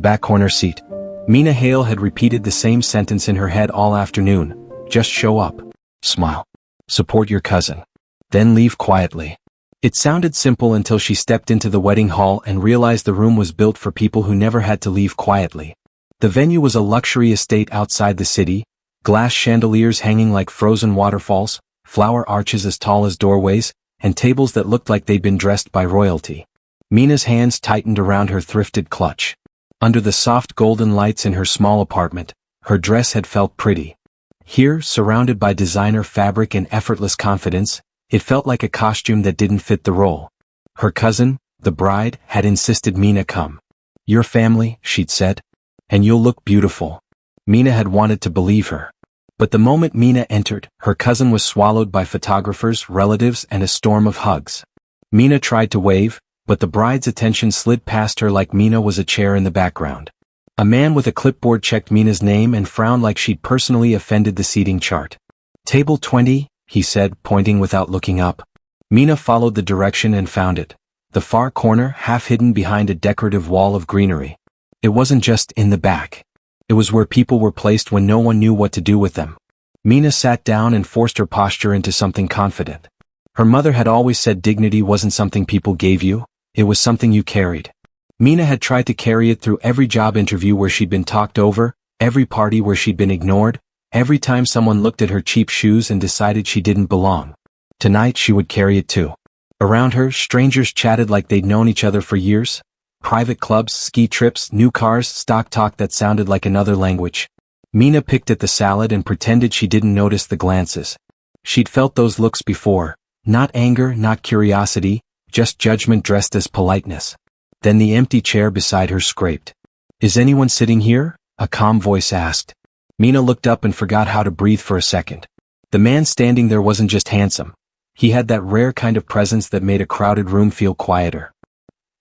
back corner seat. Mina Hale had repeated the same sentence in her head all afternoon. Just show up. Smile. Support your cousin. Then leave quietly. It sounded simple until she stepped into the wedding hall and realized the room was built for people who never had to leave quietly. The venue was a luxury estate outside the city, glass chandeliers hanging like frozen waterfalls, flower arches as tall as doorways, and tables that looked like they'd been dressed by royalty. Mina's hands tightened around her thrifted clutch. Under the soft golden lights in her small apartment, her dress had felt pretty. Here, surrounded by designer fabric and effortless confidence, it felt like a costume that didn't fit the role. Her cousin, the bride, had insisted Mina come. Your family, she'd said, and you'll look beautiful. Mina had wanted to believe her. But the moment Mina entered, her cousin was swallowed by photographers, relatives, and a storm of hugs. Mina tried to wave, but the bride's attention slid past her like Mina was a chair in the background. A man with a clipboard checked Mina's name and frowned like she'd personally offended the seating chart. Table 20, he said, pointing without looking up. Mina followed the direction and found it. The far corner, half hidden behind a decorative wall of greenery. It wasn't just in the back. It was where people were placed when no one knew what to do with them. Mina sat down and forced her posture into something confident. Her mother had always said dignity wasn't something people gave you, it was something you carried. Mina had tried to carry it through every job interview where she'd been talked over, every party where she'd been ignored, every time someone looked at her cheap shoes and decided she didn't belong. Tonight she would carry it too. Around her, strangers chatted like they'd known each other for years. Private clubs, ski trips, new cars, stock talk that sounded like another language. Mina picked at the salad and pretended she didn't notice the glances. She'd felt those looks before. Not anger, not curiosity, just judgment dressed as politeness. Then the empty chair beside her scraped. Is anyone sitting here? A calm voice asked. Mina looked up and forgot how to breathe for a second. The man standing there wasn't just handsome. He had that rare kind of presence that made a crowded room feel quieter.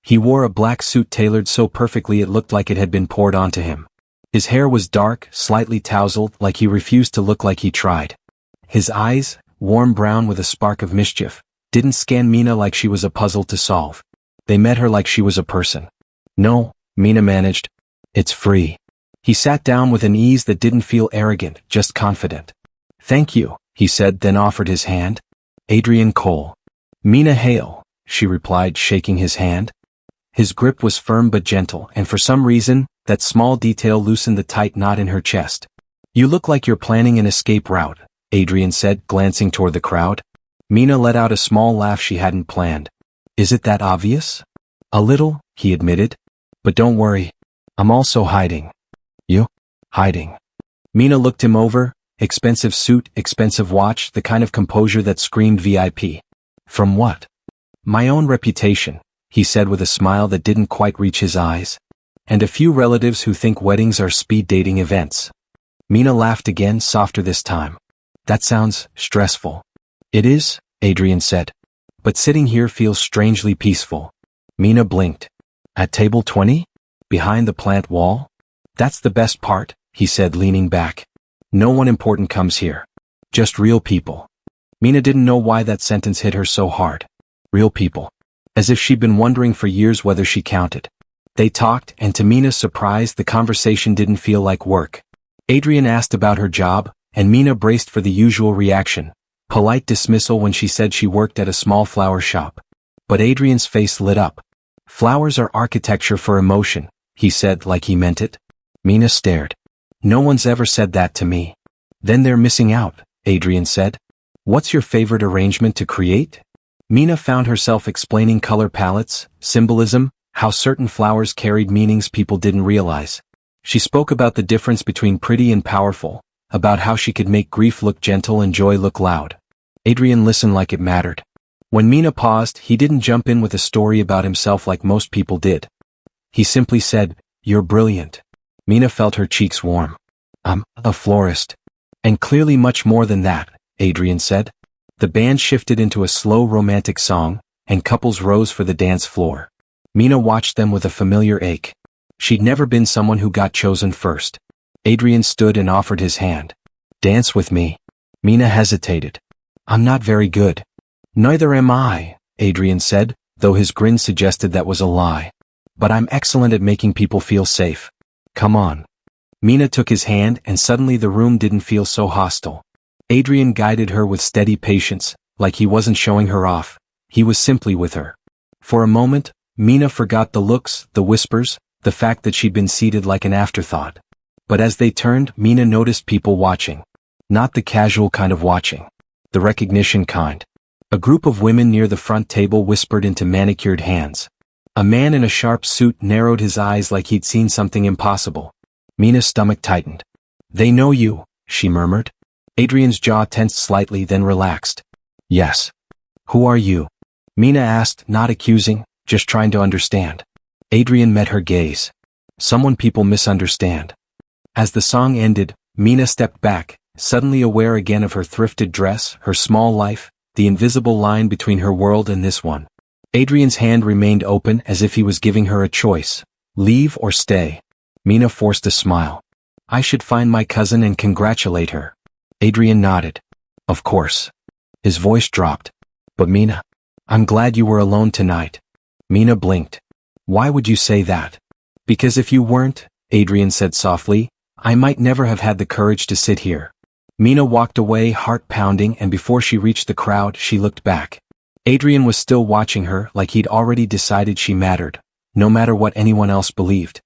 He wore a black suit tailored so perfectly it looked like it had been poured onto him. His hair was dark, slightly tousled, like he refused to look like he tried. His eyes, warm brown with a spark of mischief, didn't scan Mina like she was a puzzle to solve. They met her like she was a person. No, Mina managed. It's free. He sat down with an ease that didn't feel arrogant, just confident. Thank you, he said, then offered his hand. Adrian Cole. Mina Hale, she replied, shaking his hand. His grip was firm but gentle, and for some reason, that small detail loosened the tight knot in her chest. You look like you're planning an escape route, Adrian said, glancing toward the crowd. Mina let out a small laugh she hadn't planned. Is it that obvious? A little, he admitted. But don't worry. I'm also hiding. You? Hiding. Mina looked him over. Expensive suit, expensive watch, the kind of composure that screamed VIP. From what? My own reputation, he said with a smile that didn't quite reach his eyes. And a few relatives who think weddings are speed dating events. Mina laughed again, softer this time. That sounds stressful. It is, Adrian said. But sitting here feels strangely peaceful. Mina blinked. At table 20? Behind the plant wall? That's the best part, he said, leaning back. No one important comes here. Just real people. Mina didn't know why that sentence hit her so hard. Real people. As if she'd been wondering for years whether she counted. They talked, and to Mina's surprise, the conversation didn't feel like work. Adrian asked about her job, and Mina braced for the usual reaction. Polite dismissal when she said she worked at a small flower shop. But Adrian's face lit up. Flowers are architecture for emotion, he said like he meant it. Mina stared. No one's ever said that to me. Then they're missing out, Adrian said. What's your favorite arrangement to create? Mina found herself explaining color palettes, symbolism, how certain flowers carried meanings people didn't realize. She spoke about the difference between pretty and powerful, about how she could make grief look gentle and joy look loud. Adrian listened like it mattered. When Mina paused, he didn't jump in with a story about himself like most people did. He simply said, "You're brilliant." Mina felt her cheeks warm. "I'm a florist." And clearly much more than that, Adrian said. The band shifted into a slow romantic song, and couples rose for the dance floor. Mina watched them with a familiar ache. She'd never been someone who got chosen first. Adrian stood and offered his hand. "Dance with me." Mina hesitated. "I'm not very good." "Neither am I," Adrian said, though his grin suggested that was a lie. But I'm excellent at making people feel safe. Come on. Mina took his hand and suddenly the room didn't feel so hostile. Adrian guided her with steady patience, like he wasn't showing her off. He was simply with her. For a moment, Mina forgot the looks, the whispers, the fact that she'd been seated like an afterthought. But as they turned, Mina noticed people watching. Not the casual kind of watching. The recognition kind. A group of women near the front table whispered into manicured hands. A man in a sharp suit narrowed his eyes like he'd seen something impossible. Mina's stomach tightened. They know you, she murmured. Adrian's jaw tensed slightly then relaxed. Yes. Who are you? Mina asked, not accusing, just trying to understand. Adrian met her gaze. Someone people misunderstand. As the song ended, Mina stepped back, suddenly aware again of her thrifted dress, her small life, the invisible line between her world and this one. Adrian's hand remained open as if he was giving her a choice. Leave or stay. Mina forced a smile. I should find my cousin and congratulate her. Adrian nodded. Of course. His voice dropped. But Mina, I'm glad you were alone tonight. Mina blinked. Why would you say that? Because if you weren't, Adrian said softly, I might never have had the courage to sit here. Mina walked away, heart pounding, and before she reached the crowd, she looked back. Adrian was still watching her like he'd already decided she mattered, no matter what anyone else believed.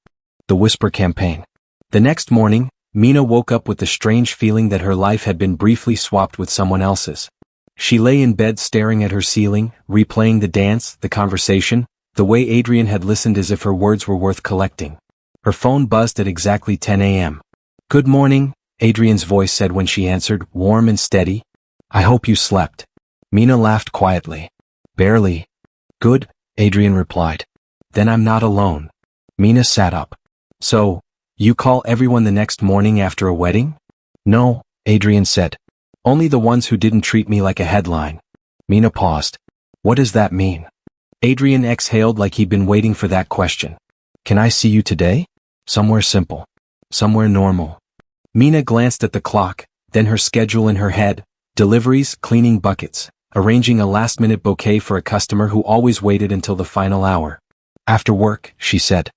The whisper campaign. The next morning, Mina woke up with the strange feeling that her life had been briefly swapped with someone else's. She lay in bed staring at her ceiling, replaying the dance, the conversation, the way Adrian had listened as if her words were worth collecting. Her phone buzzed at exactly 10 a.m. Good morning, Adrian's voice said when she answered, warm and steady. I hope you slept. Mina laughed quietly. Barely. Good, Adrian replied. Then I'm not alone. Mina sat up. So, you call everyone the next morning after a wedding? No, Adrian said. Only the ones who didn't treat me like a headline. Mina paused. What does that mean? Adrian exhaled like he'd been waiting for that question. Can I see you today? Somewhere simple. Somewhere normal. Mina glanced at the clock, then her schedule in her head, deliveries, cleaning buckets, arranging a last-minute bouquet for a customer who always waited until the final hour. After work, she said.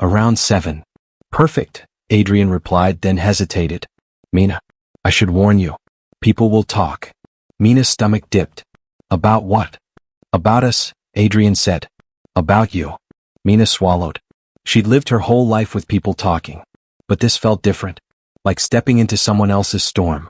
Around 7. Perfect, Adrian replied, then hesitated. Mina, I should warn you. People will talk. Mina's stomach dipped. About what? About us, Adrian said. About you. Mina swallowed. She'd lived her whole life with people talking. But this felt different. Like stepping into someone else's storm.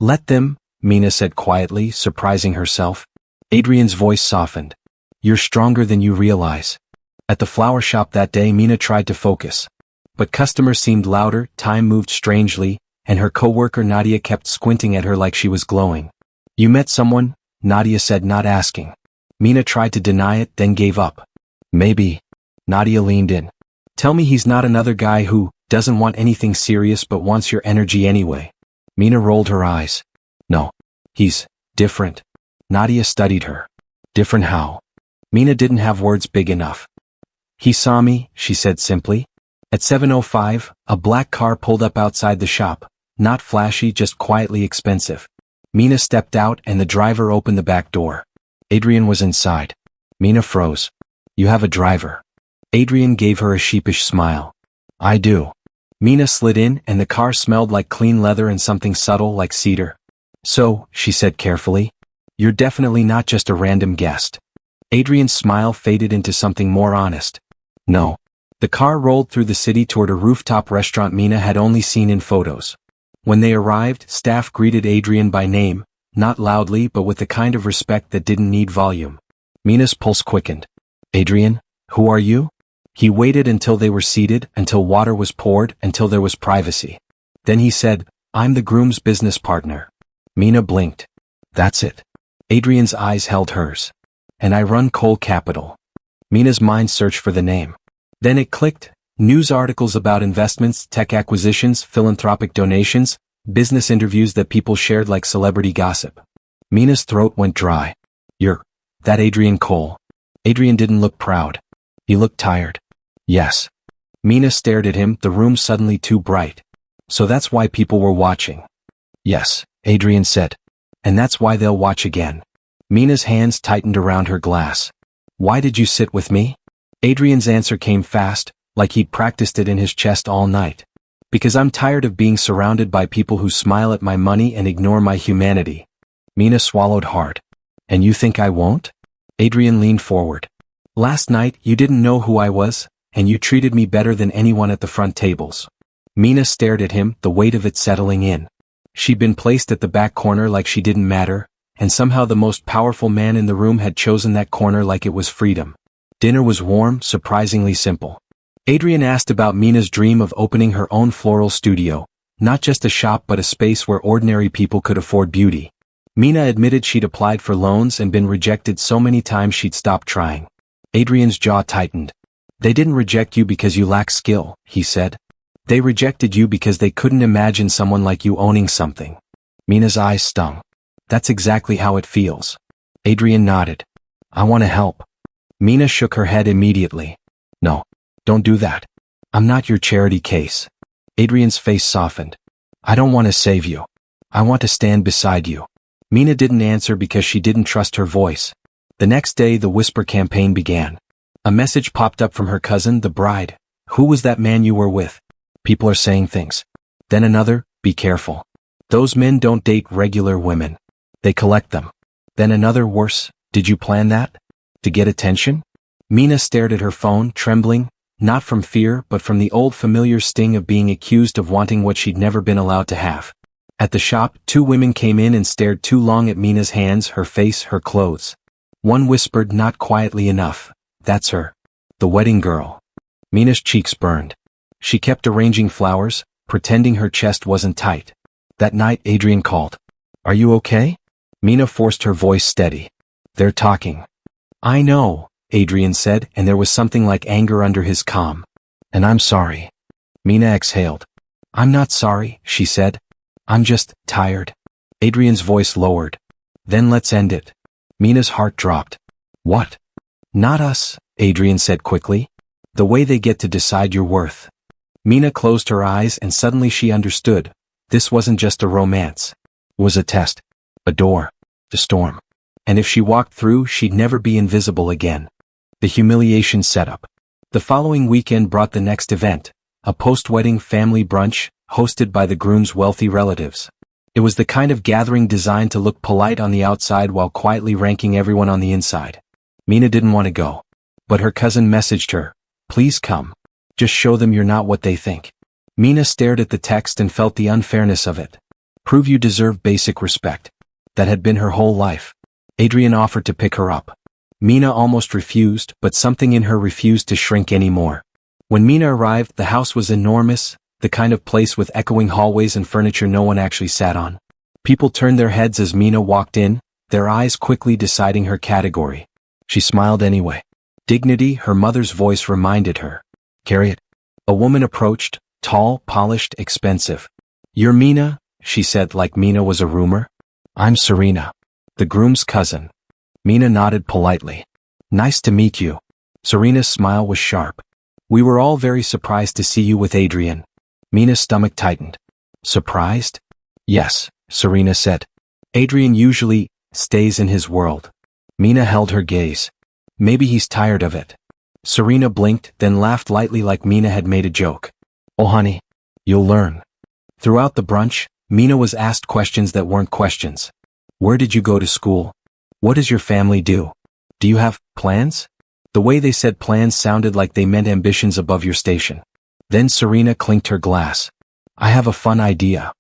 Let them, Mina said quietly, surprising herself. Adrian's voice softened. You're stronger than you realize. At the flower shop that day, Mina tried to focus. But customers seemed louder, time moved strangely, and her coworker Nadia kept squinting at her like she was glowing. You met someone? Nadia said, not asking. Mina tried to deny it, then gave up. Maybe. Nadia leaned in. Tell me he's not another guy who doesn't want anything serious but wants your energy anyway. Mina rolled her eyes. No. He's different. Nadia studied her. Different how? Mina didn't have words big enough. He saw me, she said simply. At 7:05, a black car pulled up outside the shop. Not flashy, just quietly expensive. Mina stepped out and the driver opened the back door. Adrian was inside. Mina froze. You have a driver. Adrian gave her a sheepish smile. I do. Mina slid in and the car smelled like clean leather and something subtle like cedar. So, she said carefully, you're definitely not just a random guest. Adrian's smile faded into something more honest. No. The car rolled through the city toward a rooftop restaurant Mina had only seen in photos. When they arrived, staff greeted Adrian by name, not loudly but with the kind of respect that didn't need volume. Mina's pulse quickened. Adrian, who are you? He waited until they were seated, until water was poured, until there was privacy. Then he said, I'm the groom's business partner. Mina blinked. That's it. Adrian's eyes held hers. And I run Cole Capital. Mina's mind searched for the name. Then it clicked. News articles about investments, tech acquisitions, philanthropic donations, business interviews that people shared like celebrity gossip. Mina's throat went dry. You're that Adrian Cole. Adrian didn't look proud. He looked tired. Yes. Mina stared at him, the room suddenly too bright. So that's why people were watching. Yes, Adrian said. And that's why they'll watch again. Mina's hands tightened around her glass. Why did you sit with me? Adrian's answer came fast, like he'd practiced it in his chest all night. Because I'm tired of being surrounded by people who smile at my money and ignore my humanity. Mina swallowed hard. And you think I won't? Adrian leaned forward. Last night, you didn't know who I was, and you treated me better than anyone at the front tables. Mina stared at him, the weight of it settling in. She'd been placed at the back corner like she didn't matter, and somehow the most powerful man in the room had chosen that corner like it was freedom. Dinner was warm, surprisingly simple. Adrian asked about Mina's dream of opening her own floral studio, not just a shop but a space where ordinary people could afford beauty. Mina admitted she'd applied for loans and been rejected so many times she'd stopped trying. Adrian's jaw tightened. They didn't reject you because you lack skill, he said. They rejected you because they couldn't imagine someone like you owning something. Mina's eyes stung. That's exactly how it feels. Adrian nodded. I want to help. Mina shook her head immediately. No, don't do that. I'm not your charity case. Adrian's face softened. I don't want to save you. I want to stand beside you. Mina didn't answer because she didn't trust her voice. The next day the whisper campaign began. A message popped up from her cousin, the bride. Who was that man you were with? People are saying things. Then another, be careful. Those men don't date regular women. They collect them. Then another, worse, did you plan that? To get attention? Mina stared at her phone, trembling, not from fear but from the old familiar sting of being accused of wanting what she'd never been allowed to have. At the shop, two women came in and stared too long at Mina's hands, her face, her clothes. One whispered not quietly enough, that's her. The wedding girl. Mina's cheeks burned. She kept arranging flowers, pretending her chest wasn't tight. That night Adrian called. Are you okay? Mina forced her voice steady. They're talking. I know, Adrian said, and there was something like anger under his calm. And I'm sorry. Mina exhaled. I'm not sorry, she said. I'm just tired. Adrian's voice lowered. Then let's end it. Mina's heart dropped. What? Not us, Adrian said quickly. The way they get to decide your worth. Mina closed her eyes and suddenly she understood. This wasn't just a romance. It was a test. A door. A storm. And if she walked through, she'd never be invisible again. The humiliation setup. The following weekend brought the next event, a post-wedding family brunch, hosted by the groom's wealthy relatives. It was the kind of gathering designed to look polite on the outside while quietly ranking everyone on the inside. Mina didn't want to go. But her cousin messaged her, please come. Just show them you're not what they think. Mina stared at the text and felt the unfairness of it. Prove you deserve basic respect. That had been her whole life. Adrian offered to pick her up. Mina almost refused, but something in her refused to shrink anymore. When Mina arrived, the house was enormous, the kind of place with echoing hallways and furniture no one actually sat on. People turned their heads as Mina walked in, their eyes quickly deciding her category. She smiled anyway. Dignity, her mother's voice reminded her. Carry it. A woman approached, tall, polished, expensive. You're Mina, she said like Mina was a rumor. I'm Serena. The groom's cousin. Mina nodded politely. Nice to meet you. Serena's smile was sharp. We were all very surprised to see you with Adrian. Mina's stomach tightened. Surprised? Yes, Serena said. Adrian usually stays in his world. Mina held her gaze. Maybe he's tired of it. Serena blinked, then laughed lightly like Mina had made a joke. Oh honey, you'll learn. Throughout the brunch, Mina was asked questions that weren't questions. Where did you go to school? What does your family do? Do you have plans? The way they said plans sounded like they meant ambitions above your station. Then Serena clinked her glass. I have a fun idea.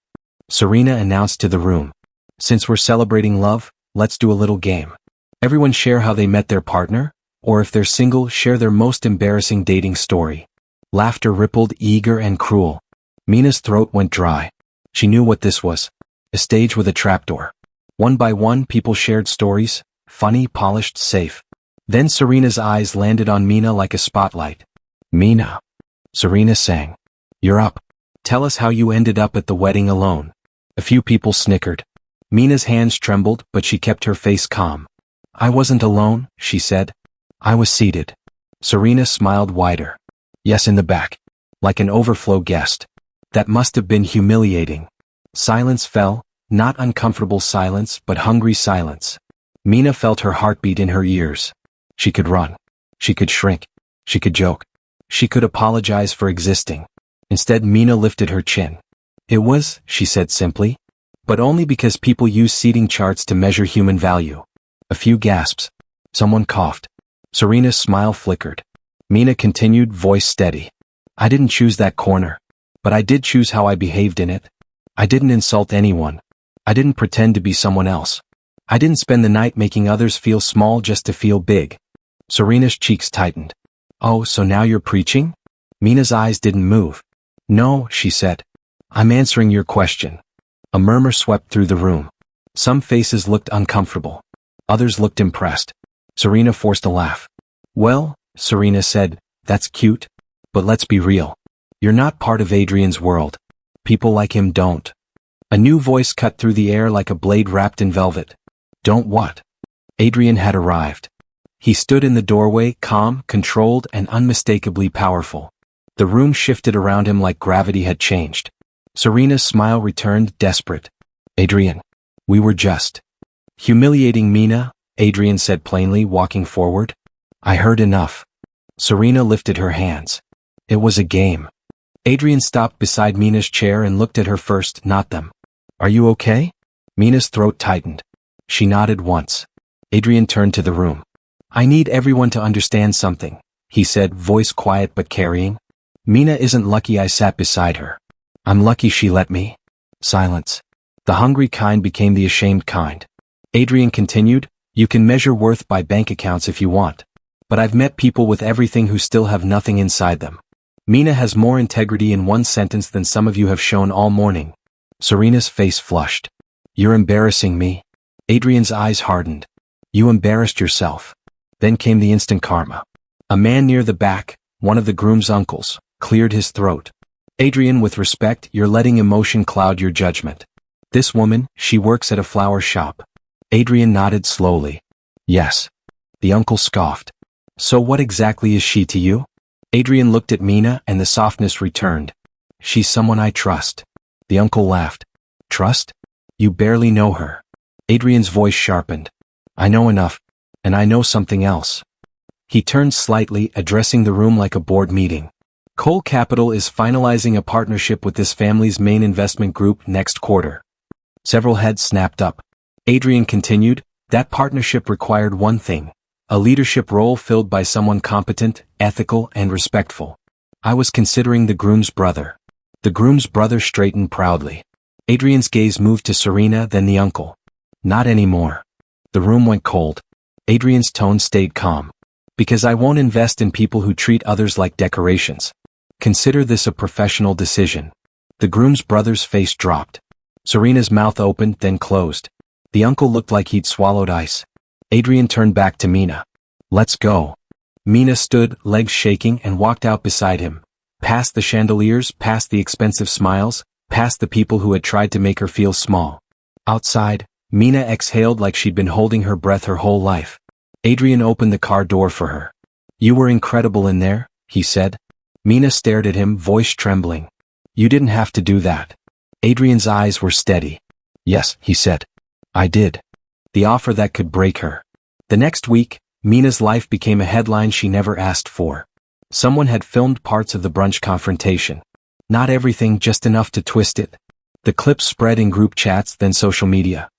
Serena announced to the room. Since we're celebrating love, let's do a little game. Everyone share how they met their partner, or if they're single, share their most embarrassing dating story. Laughter rippled, eager and cruel. Mina's throat went dry. She knew what this was. A stage with a trapdoor. One by one, people shared stories, funny, polished, safe. Then Serena's eyes landed on Mina like a spotlight. Mina. Serena sang. You're up. Tell us how you ended up at the wedding alone. A few people snickered. Mina's hands trembled, but she kept her face calm. I wasn't alone, she said. I was seated. Serena smiled wider. Yes, in the back. Like an overflow guest. That must have been humiliating. Silence fell. Not uncomfortable silence, but hungry silence. Mina felt her heartbeat in her ears. She could run. She could shrink. She could joke. She could apologize for existing. Instead, Mina lifted her chin. It was, she said simply. But only because people use seating charts to measure human value. A few gasps. Someone coughed. Serena's smile flickered. Mina continued, voice steady. I didn't choose that corner. But I did choose how I behaved in it. I didn't insult anyone. I didn't pretend to be someone else. I didn't spend the night making others feel small just to feel big. Serena's cheeks tightened. Oh, so now you're preaching? Mina's eyes didn't move. No, she said. I'm answering your question. A murmur swept through the room. Some faces looked uncomfortable. Others looked impressed. Serena forced a laugh. Well, Serena said, that's cute. But let's be real. You're not part of Adrian's world. People like him don't. A new voice cut through the air like a blade wrapped in velvet. Don't what? Adrian had arrived. He stood in the doorway, calm, controlled, and unmistakably powerful. The room shifted around him like gravity had changed. Serena's smile returned, desperate. Adrian. We were just humiliating Mina, Adrian said plainly, walking forward. I heard enough. Serena lifted her hands. It was a game. Adrian stopped beside Mina's chair and looked at her first, not them. Are you okay? Mina's throat tightened. She nodded once. Adrian turned to the room. I need everyone to understand something, he said, voice quiet but carrying. Mina isn't lucky I sat beside her. I'm lucky she let me. Silence. The hungry kind became the ashamed kind. Adrian continued, you can measure worth by bank accounts if you want. But I've met people with everything who still have nothing inside them. Mina has more integrity in one sentence than some of you have shown all morning. Serena's face flushed. You're embarrassing me. Adrian's eyes hardened. You embarrassed yourself. Then came the instant karma. A man near the back, one of the groom's uncles, cleared his throat. Adrian, with respect, you're letting emotion cloud your judgment. This woman, she works at a flower shop. Adrian nodded slowly. Yes. The uncle scoffed. So what exactly is she to you? Adrian looked at Mina and the softness returned. She's someone I trust. The uncle laughed. Trust? You barely know her. Adrian's voice sharpened. I know enough, and I know something else. He turned slightly, addressing the room like a board meeting. Cole Capital is finalizing a partnership with this family's main investment group next quarter. Several heads snapped up. Adrian continued, that partnership required one thing. A leadership role filled by someone competent, ethical, and respectful. I was considering the groom's brother. The groom's brother straightened proudly. Adrian's gaze moved to Serena, then the uncle. Not anymore. The room went cold. Adrian's tone stayed calm. Because I won't invest in people who treat others like decorations. Consider this a professional decision. The groom's brother's face dropped. Serena's mouth opened, then closed. The uncle looked like he'd swallowed ice. Adrian turned back to Mina. Let's go. Mina stood, legs shaking, and walked out beside him. Past the chandeliers, past the expensive smiles, past the people who had tried to make her feel small. Outside, Mina exhaled like she'd been holding her breath her whole life. Adrian opened the car door for her. You were incredible in there, he said. Mina stared at him, voice trembling. You didn't have to do that. Adrian's eyes were steady. Yes, he said. I did. The offer that could break her. The next week, Mina's life became a headline she never asked for. Someone had filmed parts of the brunch confrontation. Not everything, just enough to twist it. The clips spread in group chats, then social media.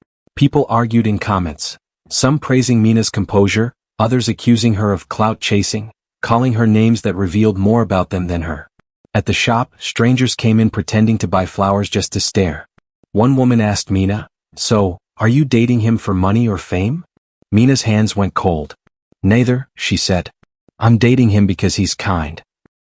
People argued in comments. Some praising Mina's composure, others accusing her of clout chasing, calling her names that revealed more about them than her. At the shop, strangers came in pretending to buy flowers just to stare. One woman asked Mina, so, are you dating him for money or fame? Mina's hands went cold. Neither, she said. I'm dating him because he's kind.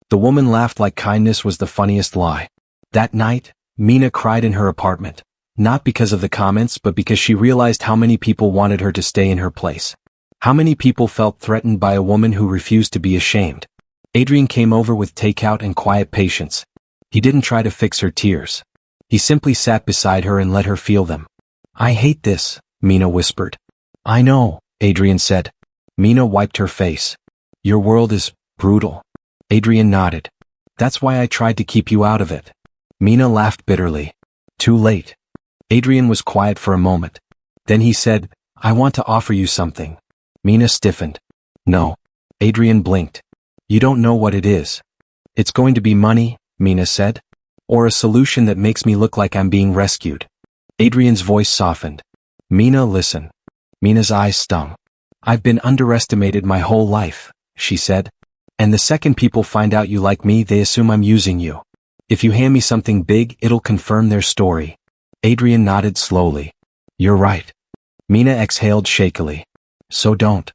The woman laughed like kindness was the funniest lie. That night, Mina cried in her apartment. Not because of the comments, but because she realized how many people wanted her to stay in her place. How many people felt threatened by a woman who refused to be ashamed. Adrian came over with takeout and quiet patience. He didn't try to fix her tears. He simply sat beside her and let her feel them. I hate this, Mina whispered. I know, Adrian said. Mina wiped her face. Your world is brutal. Adrian nodded. That's why I tried to keep you out of it. Mina laughed bitterly. Too late. Adrian was quiet for a moment. Then he said, I want to offer you something. Mina stiffened. No. Adrian blinked. You don't know what it is. It's going to be money, Mina said. Or a solution that makes me look like I'm being rescued. Adrian's voice softened. Mina, listen. Mina's eyes stung. I've been underestimated my whole life, she said. And the second people find out you like me, they assume I'm using you. If you hand me something big, it'll confirm their story. Adrian nodded slowly. You're right. Mina exhaled shakily. So don't.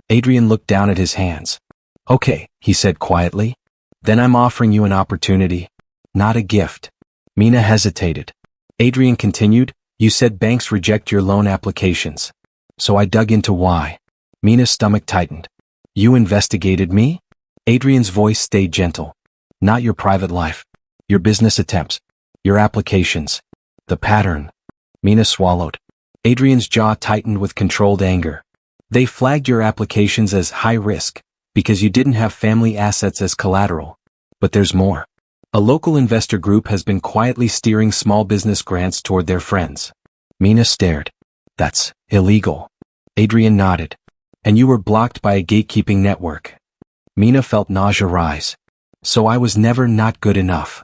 Adrian looked down at his hands. Okay, he said quietly. Then I'm offering you an opportunity, not a gift. Mina hesitated. Adrian continued, you said banks reject your loan applications. So I dug into why. Mina's stomach tightened. You investigated me? Adrian's voice stayed gentle. Not your private life. Your business attempts. Your applications. The pattern. Mina swallowed. Adrian's jaw tightened with controlled anger. They flagged your applications as high risk, because you didn't have family assets as collateral. But there's more. A local investor group has been quietly steering small business grants toward their friends. Mina stared. That's illegal. Adrian nodded. And you were blocked by a gatekeeping network. Mina felt nausea rise. So I was never not good enough.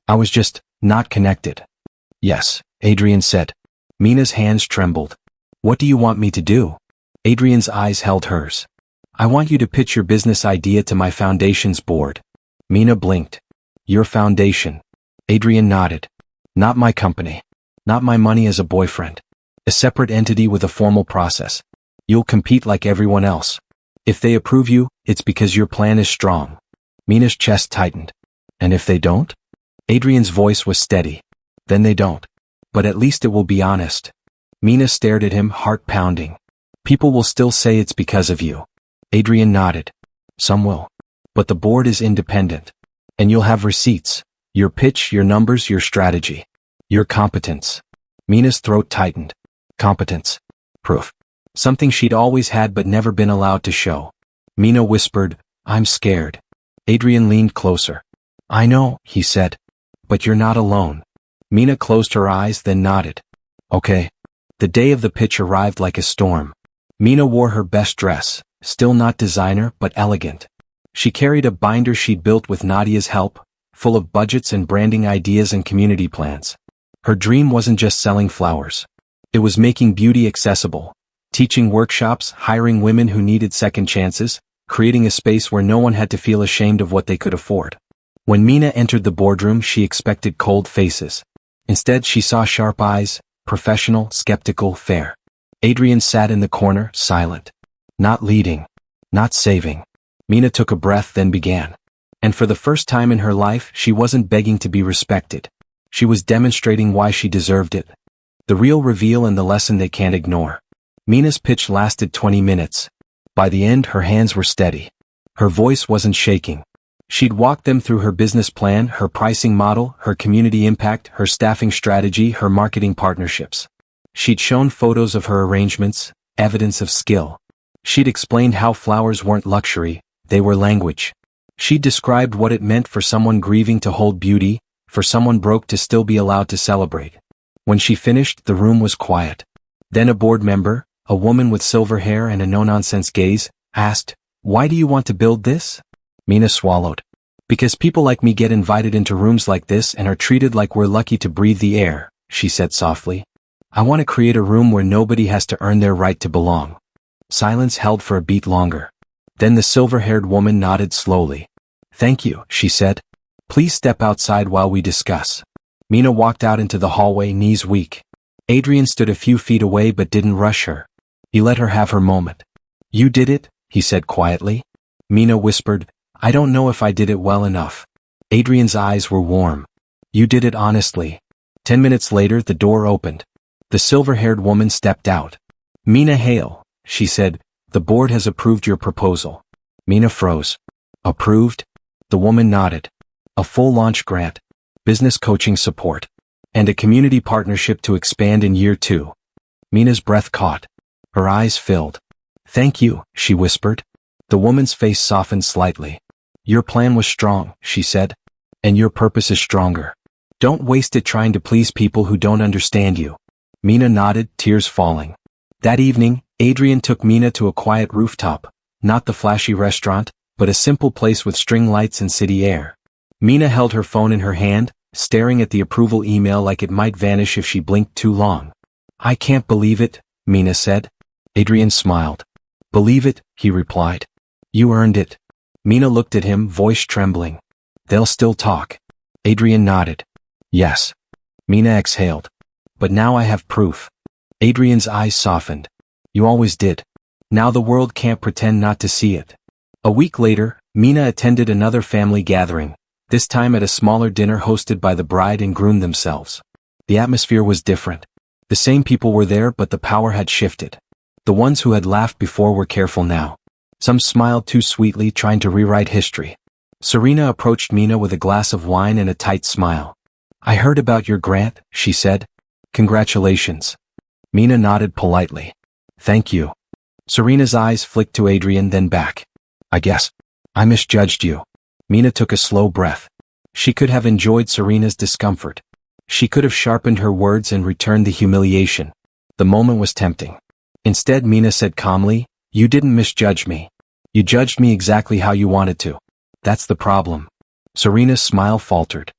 I was just not connected. Yes, Adrian said. Mina's hands trembled. What do you want me to do? Adrian's eyes held hers. I want you to pitch your business idea to my foundation's board. Mina blinked. Your foundation. Adrian nodded. Not my company. Not my money as a boyfriend. A separate entity with a formal process. You'll compete like everyone else. If they approve you, it's because your plan is strong. Mina's chest tightened. And if they don't? Adrian's voice was steady. Then they don't. But at least it will be honest. Mina stared at him, heart pounding. People will still say it's because of you. Adrian nodded. Some will. But the board is independent. And you'll have receipts. Your pitch, your numbers, your strategy. Your competence. Mina's throat tightened. Competence. Proof. Something she'd always had but never been allowed to show. Mina whispered, I'm scared. Adrian leaned closer. I know, he said. But you're not alone. Mina closed her eyes, then nodded. Okay. The day of the pitch arrived like a storm. Mina wore her best dress, still not designer but elegant. She carried a binder she'd built with Nadia's help, full of budgets and branding ideas and community plans. Her dream wasn't just selling flowers. It was making beauty accessible, teaching workshops, hiring women who needed second chances, creating a space where no one had to feel ashamed of what they could afford. When Mina entered the boardroom, she expected cold faces. Instead, she saw sharp eyes, professional, skeptical, fair. Adrian sat in the corner, silent. Not leading. Not saving. Mina took a breath, then began. And for the first time in her life, she wasn't begging to be respected. She was demonstrating why she deserved it. The real reveal and the lesson they can't ignore. Mina's pitch lasted 20 minutes. By the end, her hands were steady. Her voice wasn't shaking. She'd walked them through her business plan, her pricing model, her community impact, her staffing strategy, her marketing partnerships. She'd shown photos of her arrangements, evidence of skill. She'd explained how flowers weren't luxury, they were language. She'd described what it meant for someone grieving to hold beauty, for someone broke to still be allowed to celebrate. When she finished, the room was quiet. Then a board member, a woman with silver hair and a no-nonsense gaze, asked, Why do you want to build this? Mina swallowed. Because people like me get invited into rooms like this and are treated like we're lucky to breathe the air, she said softly. I want to create a room where nobody has to earn their right to belong. Silence held for a beat longer. Then the silver-haired woman nodded slowly. Thank you, she said. Please step outside while we discuss. Mina walked out into the hallway, knees weak. Adrian stood a few feet away but didn't rush her. He let her have her moment. You did it, he said quietly. Mina whispered, I don't know if I did it well enough. Adrian's eyes were warm. You did it honestly. 10 minutes later, the door opened. The silver-haired woman stepped out. Mina, hail, she said. The board has approved your proposal. Mina froze. Approved? The woman nodded. A full launch grant, business coaching support, and a community partnership to expand in year 2. Mina's breath caught. Her eyes filled. Thank you, she whispered. The woman's face softened slightly. Your plan was strong, she said. And your purpose is stronger. Don't waste it trying to please people who don't understand you. Mina nodded, tears falling. That evening, Adrian took Mina to a quiet rooftop, not the flashy restaurant, but a simple place with string lights and city air. Mina held her phone in her hand, staring at the approval email like it might vanish if she blinked too long. I can't believe it, Mina said. Adrian smiled. Believe it, he replied. You earned it. Mina looked at him, voice trembling. They'll still talk. Adrian nodded. Yes. Mina exhaled. But now I have proof. Adrian's eyes softened. You always did. Now the world can't pretend not to see it. A week later, Mina attended another family gathering, this time at a smaller dinner hosted by the bride and groom themselves. The atmosphere was different. The same people were there, but the power had shifted. The ones who had laughed before were careful now. Some smiled too sweetly, trying to rewrite history. Serena approached Mina with a glass of wine and a tight smile. I heard about your grant, she said. Congratulations. Mina nodded politely. Thank you. Serena's eyes flicked to Adrian, then back. I guess I misjudged you. Mina took a slow breath. She could have enjoyed Serena's discomfort. She could have sharpened her words and returned the humiliation. The moment was tempting. Instead, Mina said calmly, You didn't misjudge me. You judged me exactly how you wanted to. That's the problem. Serena's smile faltered.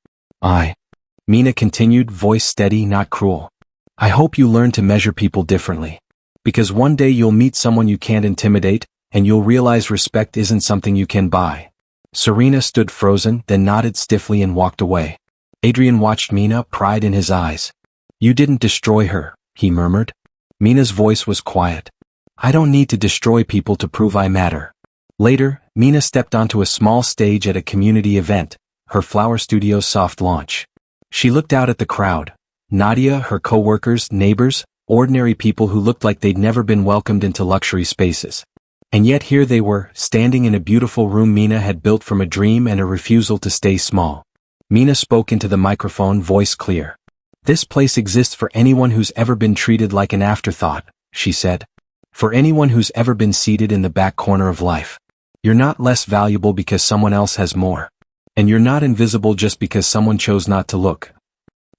Mina continued, voice steady, not cruel. I hope you learn to measure people differently. Because one day you'll meet someone you can't intimidate, and you'll realize respect isn't something you can buy. Serena stood frozen, then nodded stiffly and walked away. Adrian watched Mina, pride in his eyes. You didn't destroy her, he murmured. Mina's voice was quiet. I don't need to destroy people to prove I matter. Later, Mina stepped onto a small stage at a community event, her flower studio's soft launch. She looked out at the crowd. Nadia, her co-workers, neighbors, ordinary people who looked like they'd never been welcomed into luxury spaces. And yet here they were, standing in a beautiful room Mina had built from a dream and a refusal to stay small. Mina spoke into the microphone, voice clear. This place exists for anyone who's ever been treated like an afterthought, she said. For anyone who's ever been seated in the back corner of life. You're not less valuable because someone else has more. And you're not invisible just because someone chose not to look.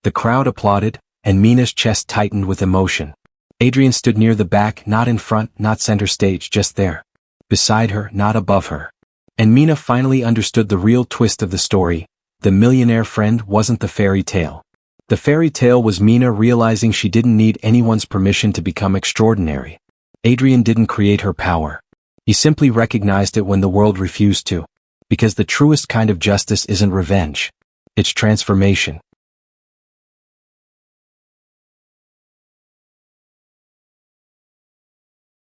The crowd applauded, and Mina's chest tightened with emotion. Adrian stood near the back, not in front, not center stage, just there. Beside her, not above her. And Mina finally understood the real twist of the story. The millionaire friend wasn't the fairy tale. The fairy tale was Mina realizing she didn't need anyone's permission to become extraordinary. Adrian didn't create her power. He simply recognized it when the world refused to. Because the truest kind of justice isn't revenge. It's transformation.